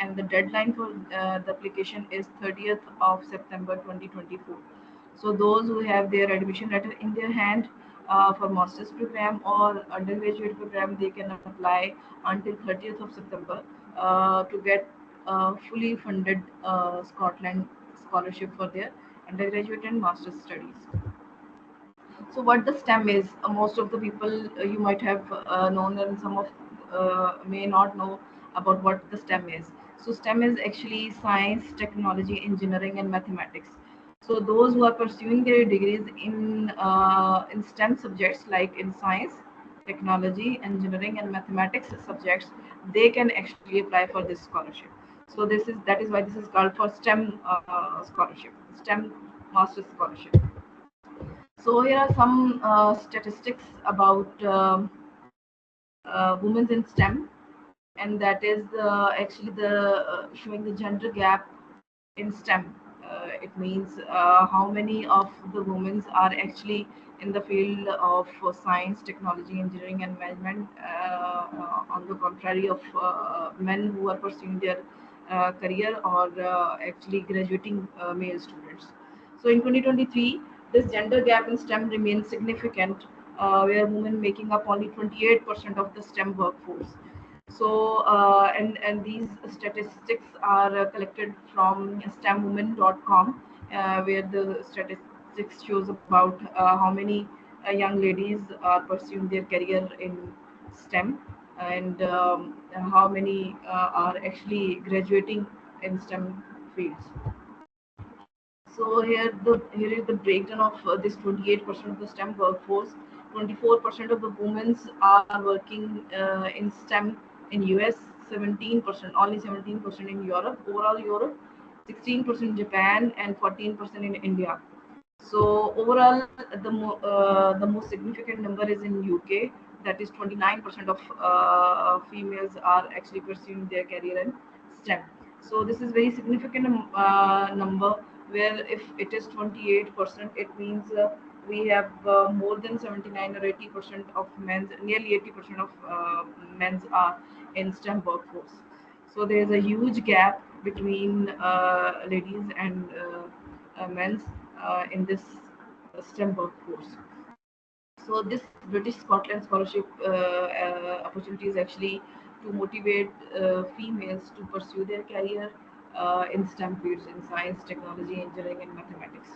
and the deadline for the application is 30th of September 2024. So those who have their admission letter in their hand for master's program or undergraduate program, they can apply until 30th of September to get fully funded Scotland scholarship for their undergraduate and master's studies. So what the STEM is, most of the people you might have known, and some of may not know about what the STEM is. So STEM is actually science, technology, engineering, and mathematics. So those who are pursuing their degrees in STEM subjects like in science, technology, engineering, and mathematics subjects, they can actually apply for this scholarship. So that is why this is called for STEM scholarship, STEM master's scholarship. So here are some statistics about women in STEM, and that is actually the showing the gender gap in STEM. It means how many of the women are actually in the field of science, technology, engineering, and management, on the contrary of men who are pursuing their career or actually graduating male students. So in 2023, this gender gap in STEM remains significant, where women making up only 28% of the STEM workforce. So, and these statistics are collected from STEMwomen.com, where the statistics shows about how many young ladies are pursuing their career in STEM, and how many are actually graduating in STEM fields. So here is the breakdown of this 28% of the STEM workforce. 24% of the women are working in STEM in US, 17%, only 17% in Europe, overall Europe, 16% Japan, and 14% in India. So overall, the most significant number is in UK. That is 29% of females are actually pursuing their career in STEM. So this is very significant number, where if it is 28%, it means we have more than 79 or 80% of men's, nearly 80% of men's are in STEM workforce. So there is a huge gap between ladies and men's in this STEM workforce. So this British Scotland scholarship opportunity is actually to motivate females to pursue their career in STEM fields in science, technology, engineering, and mathematics.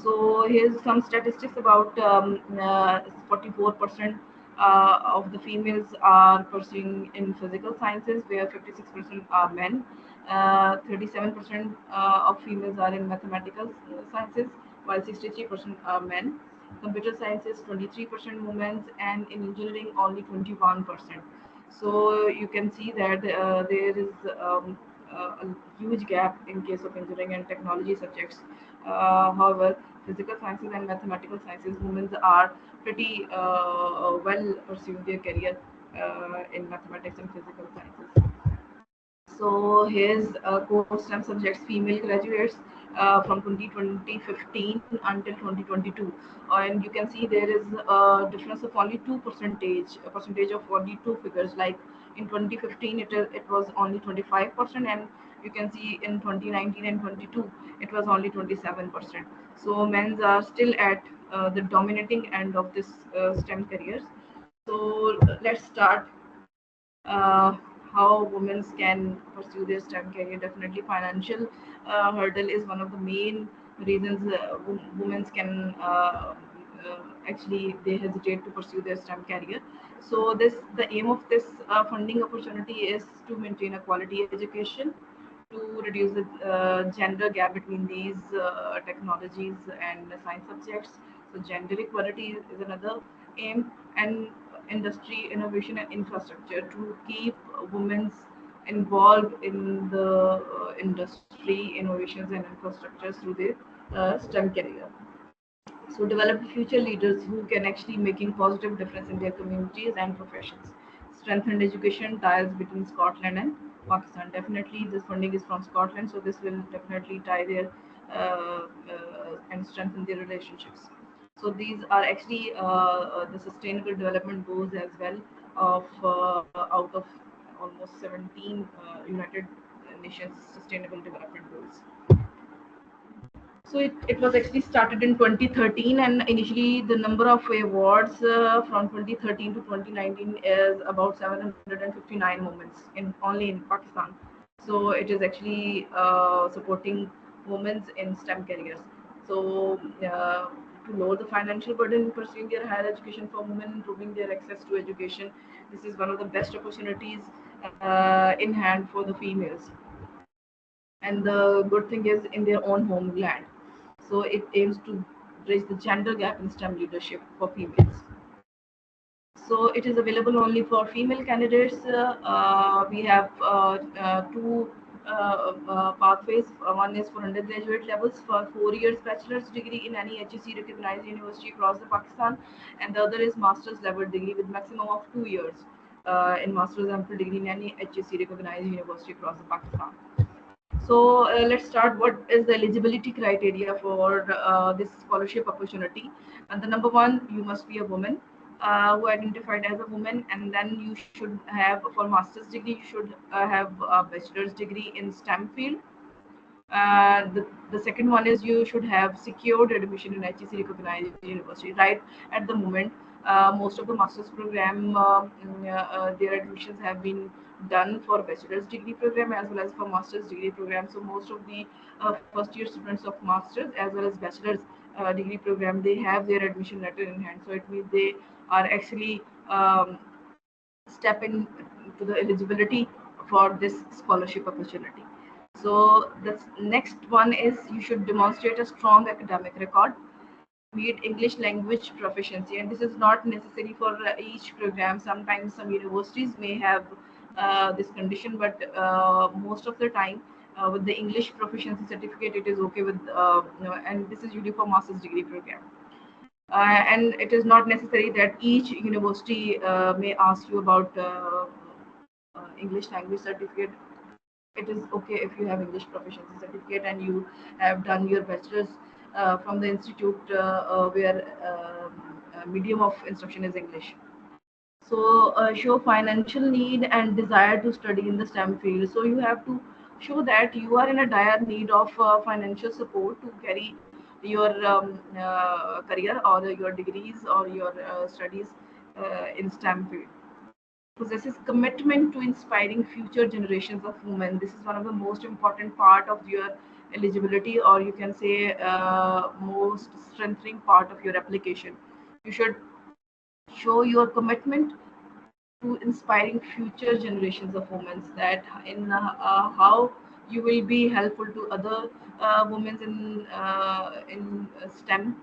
So here's some statistics about 44% of the females are pursuing in physical sciences, where 56% are men. 37% of females are in mathematical sciences, while 63% are men. Computer sciences, 23% women, and in engineering only 21%. So you can see that there is a huge gap in case of engineering and technology subjects. However, physical sciences and mathematical sciences, women are pretty well pursuing their career in mathematics and physical sciences. So here's core STEM subjects, female graduates from 2015 until 2022, and you can see there is a difference of only 2%, a percentage of only two figures. Like in 2015, it was only 25%, and you can see in 2019 and 22, it was only 27%. So men's are still at the dominating end of this STEM careers. So let's start uh, how women can pursue their STEM career. Definitely, financial hurdle is one of the main reasons women can actually they hesitate to pursue their STEM career. So the aim of this funding opportunity is to maintain a quality education, to reduce the gender gap between these technologies and science subjects. So gender equality is another aim, and industry innovation and infrastructure to keep women involved in the industry innovations and infrastructures through their STEM career. So develop future leaders who can actually making positive difference in their communities and professions. Strengthen education ties between Scotland and Pakistan. Definitely, this funding is from Scotland, so this will definitely tie their and strengthen their relationships. So these are actually the sustainable development goals as well of out of almost 17 United Nations Sustainable Development Goals. So it was actually started in 2013, and initially the number of awards from 2013 to 2019 is about 759 moments in only in Pakistan. So it is actually supporting women in STEM careers. So to lower the financial burden in pursuing their higher education for women, improving their access to education, this is one of the best opportunities in hand for the females. And the good thing is in their own homeland. So it aims to bridge the gender gap in STEM leadership for females. So it is available only for female candidates. We have two pathways. One is for undergraduate levels for 4 years bachelor's degree in any HEC recognized university across the Pakistan, and the other is master's level degree with maximum of 2 years in master's and degree in any HEC recognized university across the Pakistan. So let's start. What is the eligibility criteria for this scholarship opportunity? And the number one, you must be a woman who identified as a woman, and then you should have for master's degree. You should have a bachelor's degree in STEM field. The second one is you should have secured admission in HEC recognized university. Right at the moment, most of the master's program, their admissions have been done for bachelor's degree program as well as for master's degree program. So most of the first year students of master's as well as bachelor's degree program, they have their admission letter in hand. So it means they are actually step in to the eligibility for this scholarship opportunity. So the next one is you should demonstrate a strong academic record, meet English language proficiency, and this is not necessary for each program. Sometimes some universities may have this condition, but most of the time with the English proficiency certificate, it is okay with, and this is usually for master's degree program. And it is not necessary that each university may ask you about English language certificate. It is okay if you have English proficiency certificate and you have done your bachelor's from the institute where medium of instruction is English. So show financial need and desire to study in the STEM field. So you have to show that you are in a dire need of financial support to carry your career or your degrees or your studies in STEM field. Possesses commitment to inspiring future generations of women. This is one of the most important part of your eligibility, or you can say most strengthening part of your application. You should show your commitment to inspiring future generations of women, that in how you will be helpful to other women in STEM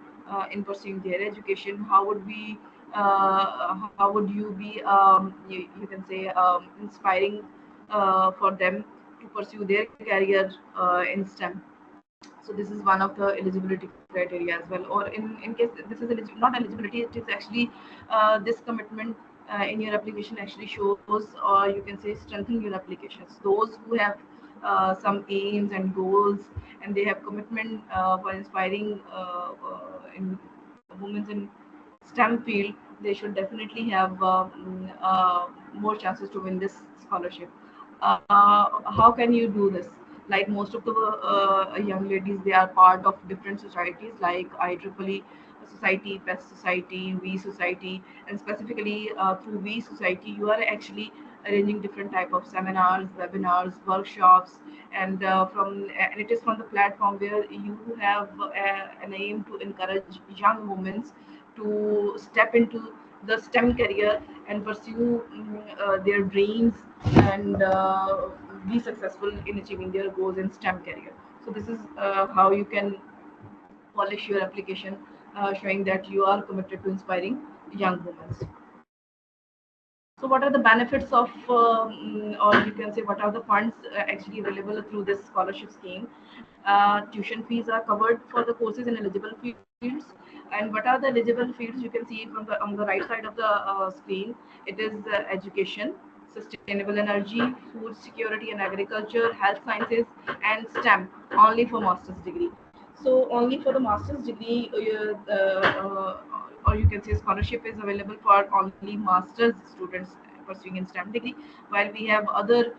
in pursuing their education. How would be how would you be you can say inspiring for them to pursue their career in STEM. So this is one of the eligibility criteria as well. Or in case this is not eligibility, it is actually this commitment in your application actually shows, or you can say strengthen your applications. Those who have some aims and goals, and they have commitment for inspiring in women in STEM field, they should definitely have more chances to win this scholarship. How can you do this? Like most of the young ladies, they are part of different societies like IEEE Society, PES Society, V Society, and specifically through V Society, you are actually arranging different type of seminars, webinars, workshops, and it is from the platform where you have an aim to encourage young women to step into the STEM career and pursue their dreams and be successful in achieving their goals in STEM career. So this is how you can polish your application, showing that you are committed to inspiring young women. So what are the benefits of, or you can say, what are the funds actually available through this scholarship scheme? Tuition fees are covered for the courses in eligible fields. And what are the eligible fields? You can see from the on the right side of the screen. It is education, sustainable energy, food security and agriculture, health sciences, and STEM. Only for master's degree. So only for the master's degree, or you can say scholarship is available for only master's students pursuing in STEM degree, while we have other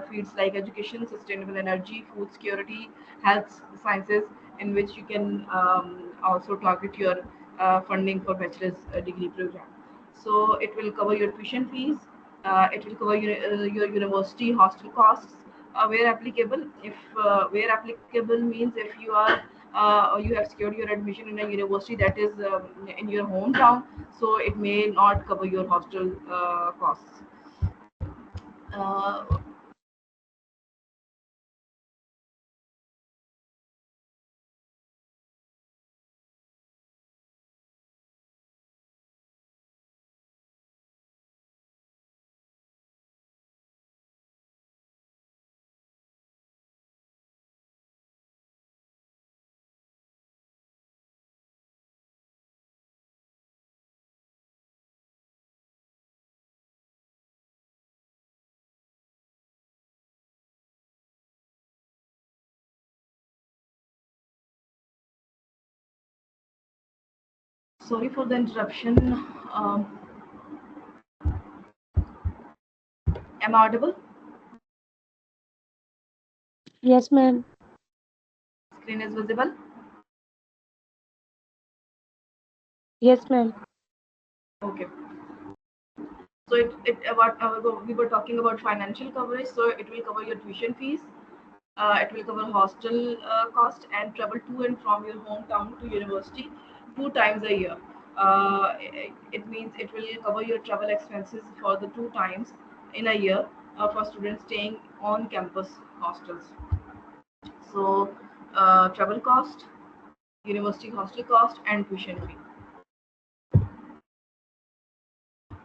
fields like education, sustainable energy, food security, health sciences, in which you can also target your funding for bachelor's degree program. So it will cover your tuition fees, it will cover your university hostel costs where applicable. If where applicable means if you are you have secured your admission in a university that is in your hometown, so it may not cover your hostel costs. Uh, Sorry for the interruption. Um, am I audible? Yes, ma'am. Screen is visible. Yes, ma'am. Okay. So we were talking about financial coverage. So it will cover your tuition fees. It will cover hostel cost and travel to and from your hometown to university 2 times a year. It means it will cover your travel expenses for the 2 times in a year for students staying on campus hostels. So travel cost, university hostel cost, and tuition fee.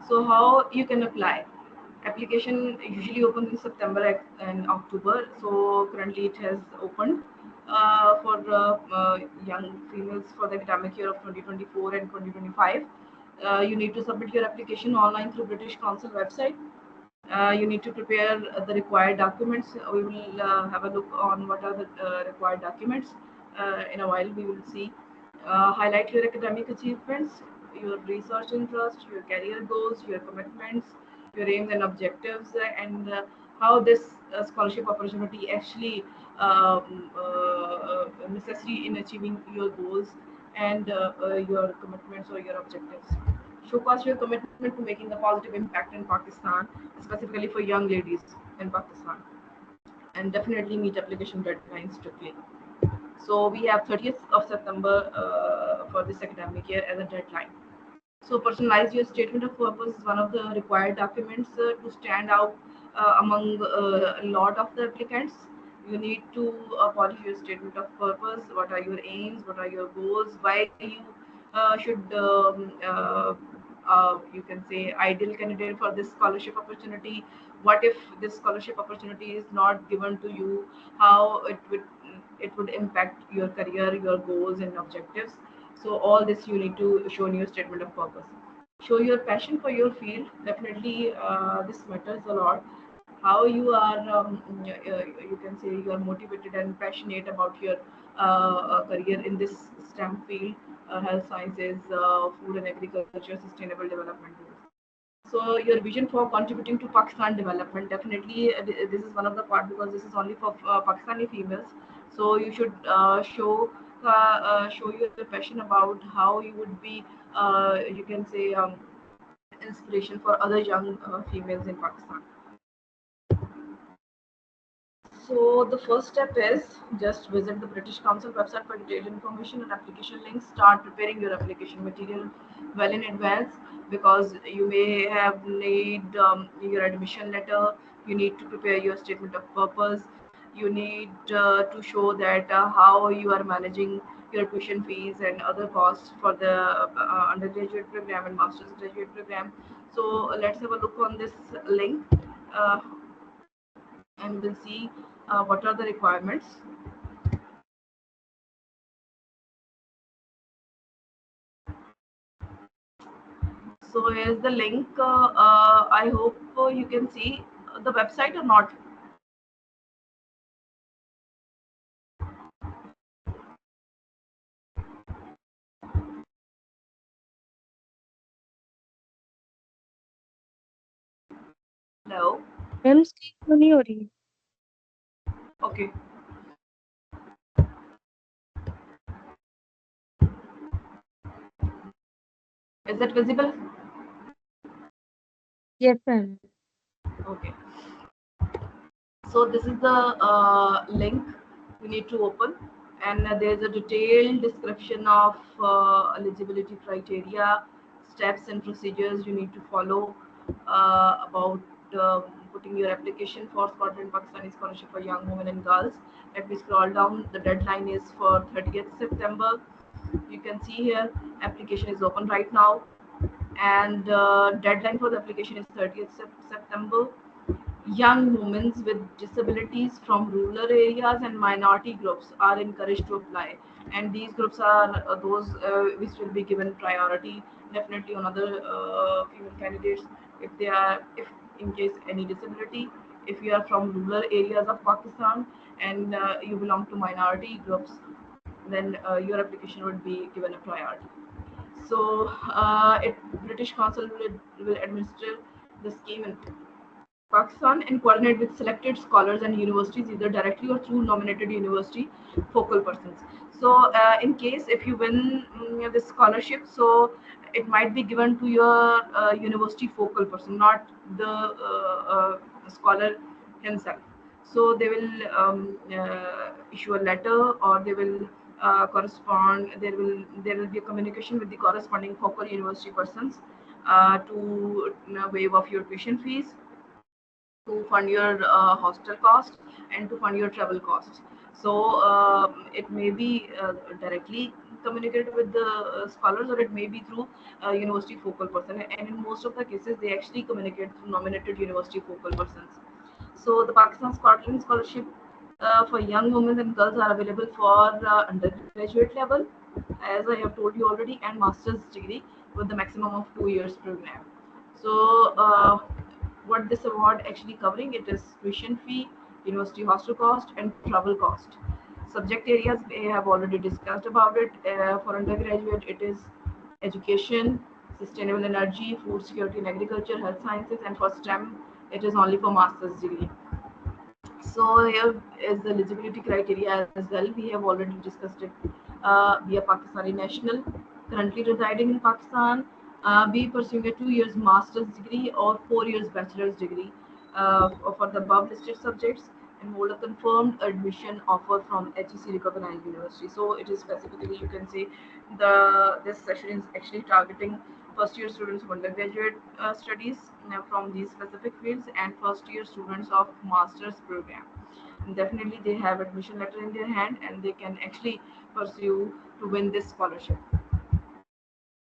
So how you can apply? Application usually opens in September and October. So currently it has opened for young females for the academic year of 2024 and 2025. You need to submit your application online through British Council website. You need to prepare the required documents. We will have a look on what are the required documents in a while. We will see. Highlight your academic achievements, your research interest, your career goals, your commitments, your aims and objectives, and how this scholarship opportunity actually necessary in achieving your goals and your commitments or your objectives. Showcase your commitment to making a positive impact in Pakistan, specifically for young ladies in Pakistan, and definitely meet application deadlines strictly. So we have 30th of September for this academic year as a deadline. So personalize your statement of purpose is one of the required documents to stand out among a lot of the applicants. You need to polish your statement of purpose. What are your aims? What are your goals? Why you should you can say ideal candidate for this scholarship opportunity. What if this scholarship opportunity is not given to you? How it would impact your career, your goals and objectives. So all this you need to show in your statement of purpose. Show your passion for your field. Definitely, this matters a lot. How you are, you can say you are motivated and passionate about your career in this STEM field, health sciences, food and agriculture, sustainable development goals. So your vision for contributing to Pakistan development, definitely this is one of the part because this is only for Pakistani females. So you should show your passion about how you would be you can say inspiration for other young females in Pakistan. So the first step is just visit the British Council website for detailed information and application links. Start preparing your application material well in advance because you may have need your admission letter. You need to prepare your statement of purpose. You need to show that how you are managing your tuition fees and other costs for the undergraduate program and master's graduate program. So let's have a look on this link. Uh, and we'll see what are the requirements. So here's the link. I hope you can see the website or not. Hello. Ma'am screen क्यों नहीं हो रही? Okay. Is it visible? Yes ma'am. Okay. So this is the link you need to open, and there's a detailed description of eligibility criteria, steps and procedures you need to follow about putting your application for Scotland Pakistani scholarship for young women and girls. Let me scroll down. The deadline is for 30th September. You can see here application is open right now, and deadline for the application is 30th September. Young women with disabilities from rural areas and minority groups are encouraged to apply, and these groups are those which will be given priority definitely on other female candidates if they are, if in case any disability, if you are from rural areas of Pakistan and you belong to minority groups, then your application would be given a priority. So, British Council will administer the scheme in Pakistan and coordinate with selected scholars and universities either directly or through nominated university focal persons. So, in case if you win this scholarship, so it might be given to your university focal person, not the scholar himself. So they will issue a letter, or they will correspond. There will be a communication with the corresponding focal university persons to waive off your tuition fees, to fund your hostel cost, and to fund your travel costs. So it may be directly communicated with the scholars, or it may be through university focal person. And in most of the cases, they actually communicate through nominated university focal persons. So the Pakistan Scotland scholarship for young women and girls are available for undergraduate level, as I have told you already, and master's degree with the maximum of 2 years program. So what this award actually covering, it is tuition fee, university hostel cost, and travel cost. Subject areas we have already discussed about it. For undergraduate, it is education, sustainable energy, food security and agriculture, health sciences, and for STEM, it is only for master's degree. So here is the eligibility criteria as well. We have already discussed it. Be a Pakistani national, currently residing in Pakistan, be pursuing a 2 years master's degree or 4 years bachelor's degree for the above listed subjects, and hold a confirmed admission offer from HEC recognized university. So it is specifically, you can say, the this session is actually targeting first year students of undergraduate studies from these specific fields, and first year students of master's program. And definitely they have admission letter in their hand, and they can actually pursue to win this scholarship.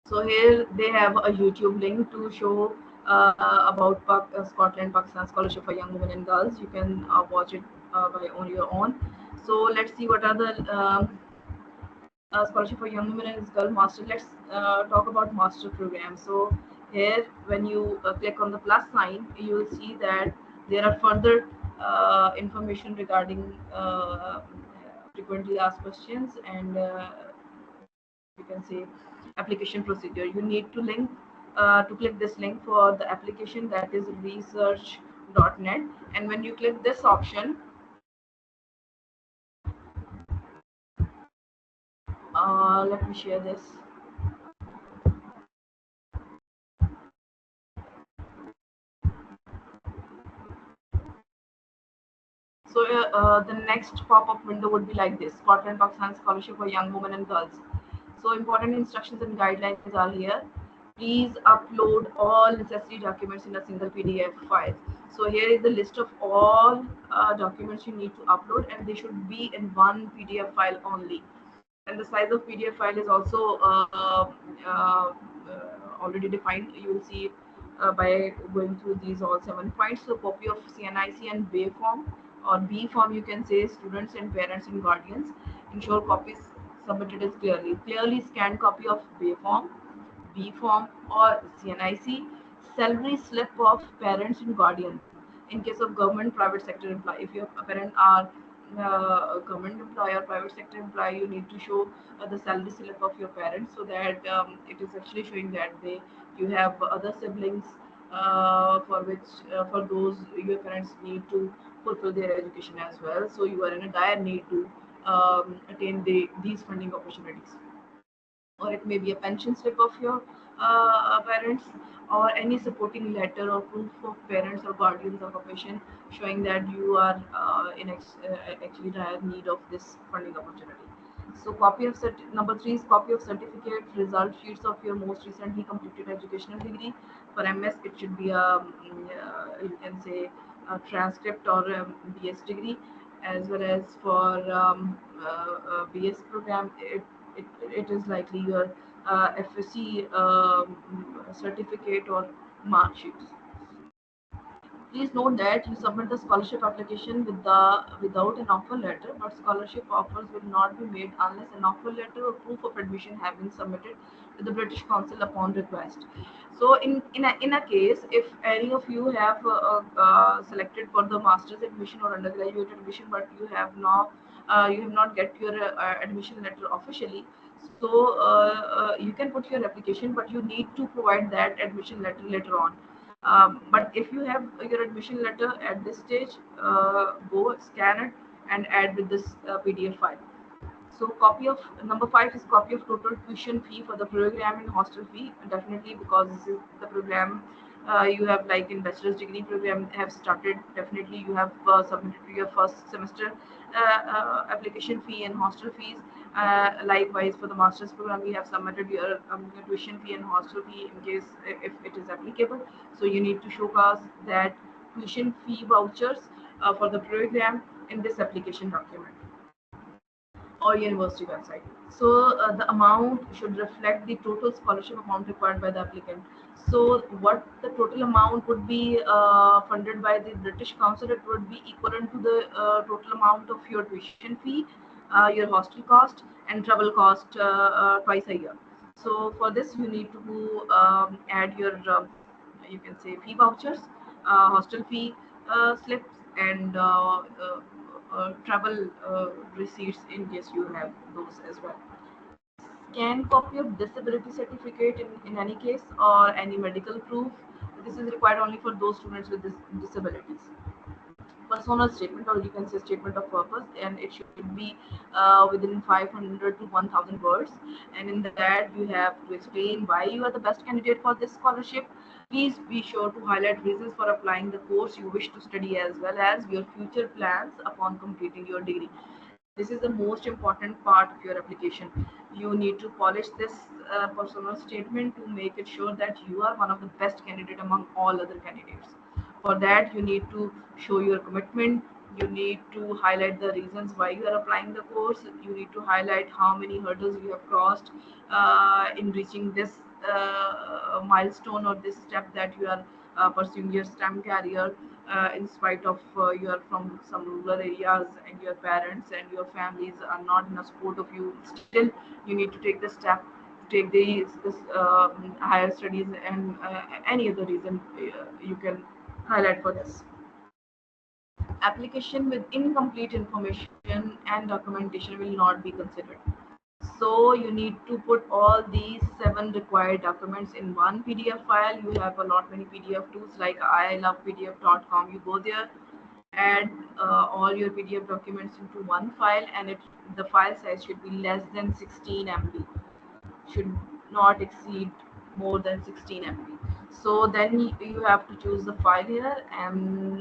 So here they have a YouTube link to show about Scotland Pakistan scholarship for young women and girls. You can watch it by on your own. So let's see what are the scholarship for young women and girl master. Let's talk about master program. So here, when you click on the plus sign, you will see that there are further information regarding frequently asked questions, and you can say application procedure. You need to link to click this link for the application, that is research.net. And when you click this option, let me share this. So the next pop-up window would be like this: Scotland Pakistan scholarship for young women and girls. So important instructions and guidelines are here. Please upload all necessary documents in a single PDF file. So here is the list of all documents you need to upload, and they should be in one PDF file only. And the size of PDF file is also already defined. You will see by going through these all 7 points. So copy of CNIC and BA form, or B form, you can say, students and parents and guardians. Ensure copies submitted is clearly scanned copy of BA form, B form, or CNIC. Salary slip of parents and guardians. In case of government, private sector employee, if your parent are government employee or private sector employee, you need to show the salary slip of your parents, so that it is actually showing that you have other siblings for those your parents need to fulfill their education as well. So you are in a dire need to attain these funding opportunities, or it may be a pension slip of your parents, or any supporting letter or proof of parents or guardians of a patient showing that you are actually dire need of this funding opportunity. So number three is copy of certificate, result sheets of your most recently completed educational degree. For MS, it should be you can say a transcript or a BS degree, as well as for BS program, it is likely your FSC certificate or mark sheets. Please note that you submit the scholarship application without an offer letter, but scholarship offers will not be made unless an offer letter or proof of admission have been submitted to the British Council upon request. So, in a case, if any of you have selected for the master's admission or undergraduate admission, but you have not get your admission letter officially, so you can put your application, but you need to provide that admission letter later on. But if you have your admission letter at this stage, go scan it and add with this PDF file. So copy of number five is copy of total tuition fee for the program and hostel fee. Definitely, because this is the program you have, like in bachelor's degree program have started. Definitely you have submitted to your first semester application fee and hostel fees. Likewise, for the master's program, we have submitted your tuition fee and hostel fee in case if it is applicable. So you need to show us that tuition fee vouchers for the program in this application document or university website. So the amount should reflect the total scholarship amount required by the applicant. So what the total amount would be funded by the British Council, it would be equivalent to the total amount of your tuition fee, your hostel cost, and travel cost twice a year. So for this, you need to add your you can say fee vouchers, hostel fee slips, and travel receipts in case you have those as well. Scan copy of disability certificate in any case, or any medical proof. This is required only for those students with disabilities. Personal statement, or you can say statement of purpose, and it should be within 500 to 1000 words, and in that you have to explain why you are the best candidate for this scholarship. Please be sure to highlight reasons for applying the course you wish to study, as well as your future plans upon completing your degree. This is the most important part of your application. You need to polish this personal statement to make it sure that you are one of the best candidate among all other candidates. For that, you need to show your commitment. You need to highlight the reasons why you are applying the course. You need to highlight how many hurdles you have crossed in reaching this milestone or this step that you are pursuing your STEM career. In spite of you are from some rural areas and your parents and your families are not in a support of you, still you need to take the step to take this higher studies, and any other reason you can highlight for this. Application with incomplete information and documentation will not be considered. So you need to put all these 7 required documents in one PDF file. You have a lot many PDF tools like ilovepdf.com. You go there, add all your PDF documents into one file, and the file size should be less than 16 MB, should not exceed more than 16 MB. So then you have to choose the file here, and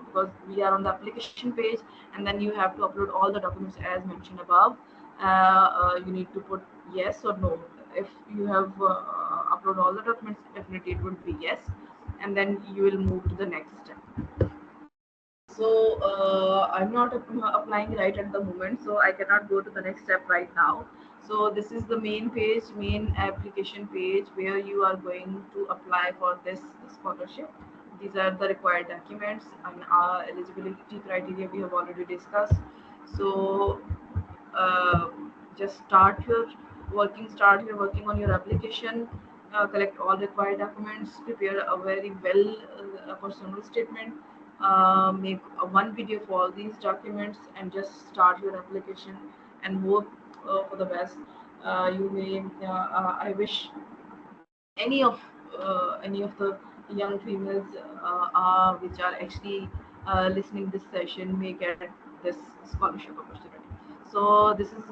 because we are on the application page, and then you have to upload all the documents as mentioned above. You need to put yes or no. If you have upload all the documents, definitely it would be yes, and then you will move to the next step. So I'm not applying right at the moment, so I cannot go to the next step right now. So this is the main page, main application page, where you are going to apply for this scholarship. These are the required documents, and eligibility criteria we have already discussed. So uh, just start your working on your application, collect all required documents, prepare a very well personal statement, make a one video for all these documents, and just start your application and hope for the best. You may I wish any of the young females which are actually listening this session may get this scholarship opportunity. So this is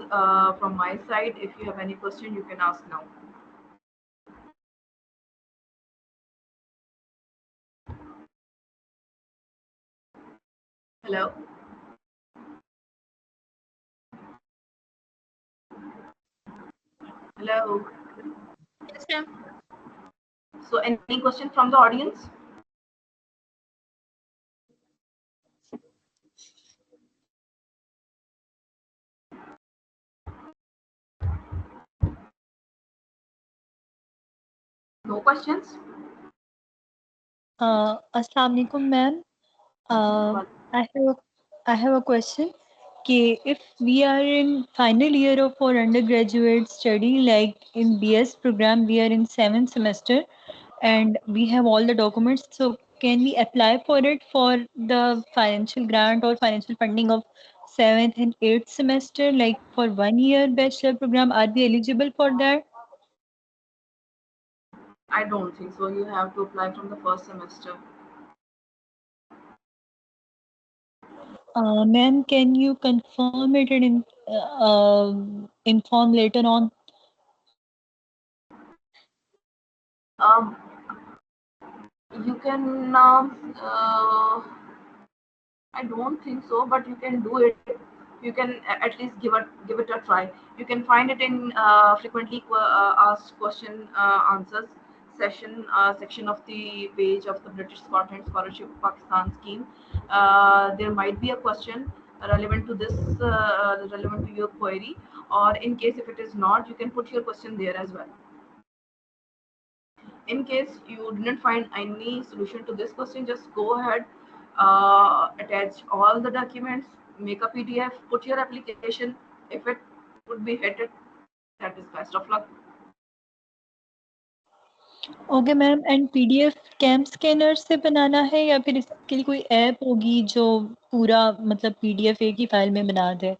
from my side. If you have any question, you can ask now. Hello. Hello. Yes, ma'am. So any question from the audience? No questions? Assalamu alaikum, ma'am. Uh, Well, I have I have a question. Okay, if we are in final year of our undergraduate study, like in BS program, we are in 7th semester, and we have all the documents. So can we apply for it for the financial grant or financial funding of 7th and 8th semester, like for 1 year bachelor program? Are we eligible for that? I don't think so. You have to apply from the first semester. Ma'am, can you confirm it and inform later on? Um, you can I don't think so, but you can do it. You can at least give it a try. You can find it in frequently asked question answers section of the page of the British Scotland Scholarship Pakistan scheme. There might be a question relevant to this, relevant to your query, or in case if it is not, you can put your question there as well. In case you didn't find any solution to this question, just go ahead, attach all the documents, make a PDF, put your application. If it would be hit it, that is best of luck. Okay ma'am, and PDF CamScanner से बनाना है या फिर इसके लिए कोई app होगी जो पूरा मतलब पीडीएफ एक ही फाइल में बना दे?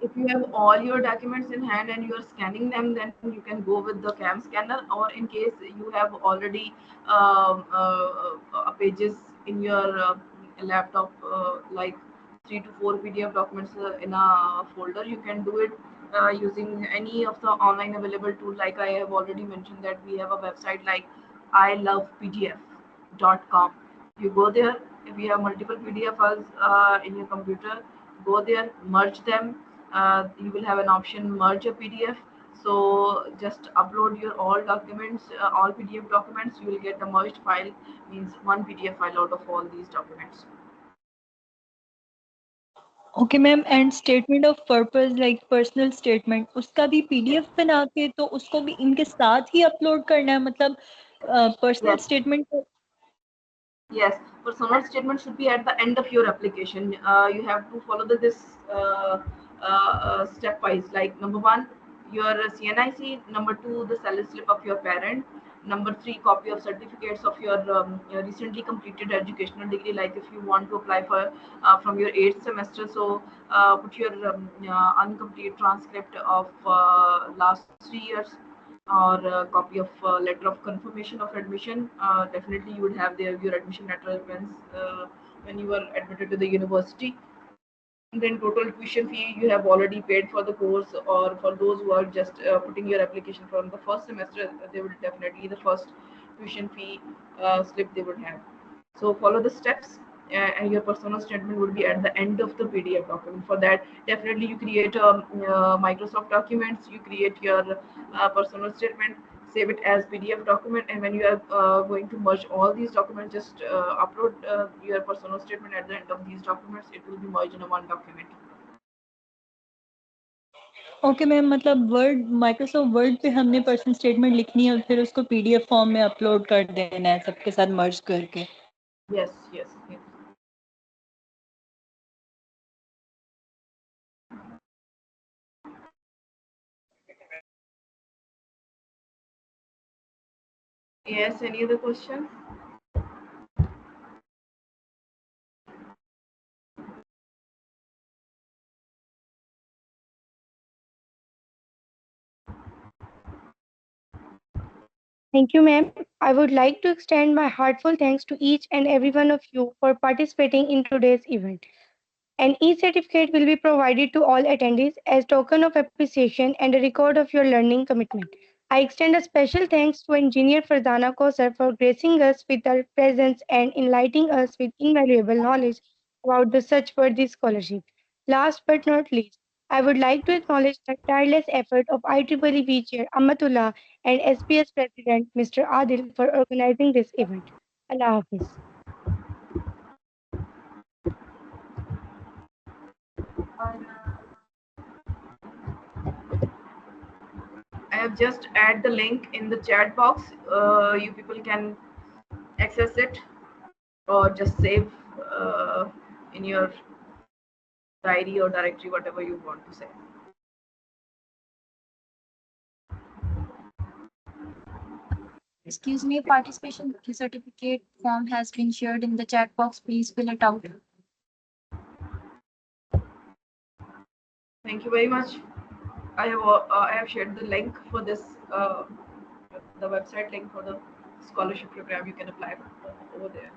If you have all your documents in hand and you are scanning them, then you can go with the cam scanner. Or in case you have already pages in your laptop, like 3 to 4 PDF documents in a folder, you can do it using any of the online available tool. Like I have already mentioned that we have a website like ilovepdf.com. You go there. If you have multiple PDF files in your computer, go there, merge them. You will have an option merge a PDF. So just upload your all documents, all PDF documents. You will get a merged file, means one PDF file out of all these documents. Okay ma'am, and statement of purpose like personal statement, उसका भी Yes, PDF बना के तो उसको भी इनके साथ ही upload करना है, मतलब personal yes, statement? yes. Personal statement should be at the end of your application. You have to follow this stepwise. Like number one, your CNIC. Number two, the salary slip of your parent. Number three, copy of certificates of your recently completed educational degree. Like if you want to apply for from your eighth semester, so put your incomplete transcript of last 3 years, or a copy of letter of confirmation of admission. Definitely, you would have there your admission letter when you were admitted to the university. And then total tuition fee you have already paid for the course, or for those who are just putting your application from the first semester, they will definitely the first tuition fee slip they would have. So follow the steps, and your personal statement would be at the end of the PDF document. For that, definitely you create Microsoft Documents, you create your personal statement, save it as PDF document, and when you are going to merge all these documents, just upload your personal statement at the end of these documents. It will be merged in a one document. Okay ma'am, मतलब word Microsoft word पे हमने personal statement लिखनी है और फिर उसको PDF form में upload कर देना है सबके साथ मर्ज करके? Yes, yes, yes. Yes, any other question? Thank you, ma'am. I would like to extend my heartfelt thanks to each and every one of you for participating in today's event. An e-certificate will be provided to all attendees as token of appreciation and a record of your learning commitment. I extend a special thanks to Engineer Farzana Kosar for gracing us with her presence and enlightening us with invaluable knowledge about the such worthy scholarship. Last but not least, I would like to acknowledge the tireless effort of IEEE Chair Amatullah and SPS President Mr. Adil for organizing this event. Allah Hafiz. I have just add the link in the chat box. You people can access it or just save in your diary or directory, whatever you want to say. Excuse me, participation certificate form has been shared in the chat box. Please fill it out. Thank you very much. I have shared the link for this, the website link for the scholarship program. You can apply over there.